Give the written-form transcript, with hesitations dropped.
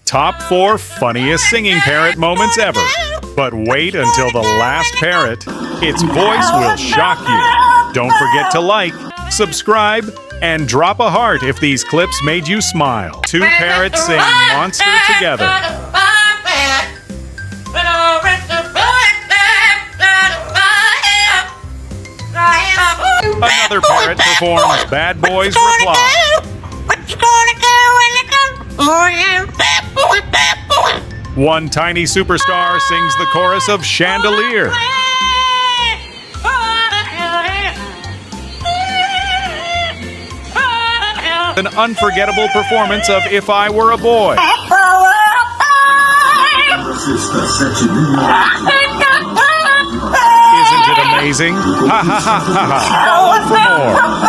top 4 funniest singing parrot moments ever. But wait until the last parrot. Its voice will shock you. Don't forget to like, subscribe, and drop a heart if these clips made you smile. 2 parrots sing Monster together. Another parrot performs Bad Boys Reply. What you gonna do when you come? Oh, yeah, bad boy, bad boy. One tiny superstar sings the chorus of Chandelier. An unforgettable performance of If I Were a Boy. Isn't it amazing? Ha ha ha ha ha. Follow for more.